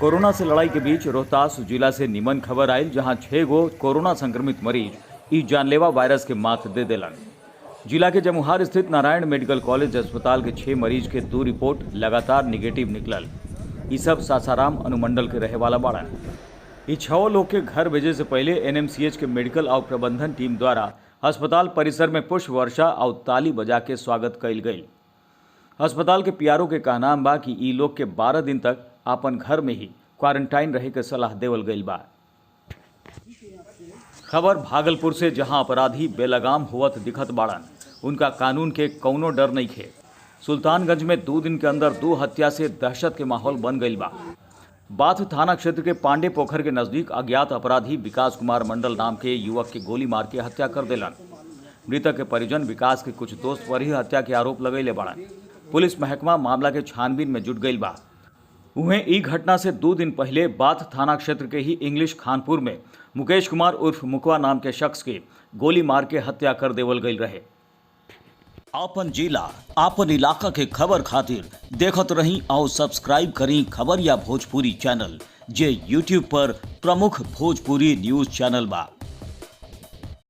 Corona से लड़ाई के बीच रोहतास जिला से निमन खबर आयल, जहां 6 गो कोरोना संक्रमित मरीज ई जानलेवा वायरस के मात दे दिलन। जिला के जमुहार स्थित नारायण मेडिकल कॉलेज अस्पताल के 6 मरीज के 2 रिपोर्ट लगातार निगेटिव निकलल। ई सब सासाराम अनुमंडल के रहे वाला बाड़न। ई 6 लोग के घर भेजे से पहले एनएमसीएच के मेडिकल और प्रबंधन टीम द्वारा अस्पताल परिसर में पुष्प वर्षा और ताली बजा के स्वागत कइल गई। अस्पताल के पीआरओ के कहना बा कि ई लोग के 12 दिन तक अपन घर में ही क्वारंटाइन रहे के सलाह देवल गई बा। खबर भागलपुर से, जहां अपराधी बेलगाम होवत दिखत बाड़न, उनका कानून के कौनो डर नहीं खे। सुल्तानगंज में 2 दिन के अंदर 2 हत्या से दहशत के माहौल बन गई बा। बाथ थाना क्षेत्र के पांडे पोखर के नजदीक अज्ञात अपराधी विकास कुमार मंडल नाम के युवक की गोली मार के हत्या कर देलन। मृतक के परिजन विकास के कुछ दोस्त पर ही हत्या के आरोप लगैले बाड़न। पुलिस महकमा मामला के छानबीन में जुट गई बा। उन्हें ई घटना से 2 दिन पहले बाथ थाना क्षेत्र के ही इंग्लिश खानपुर में मुकेश कुमार उर्फ मुकवा नाम के शख्स के गोली मार के हत्या कर देवल गई रहे। आपन जिला आपन इलाका के खबर खातिर देखत रही और सब्सक्राइब करी खबर या भोजपुरी चैनल, जे YouTube पर प्रमुख भोजपुरी न्यूज चैनल बा।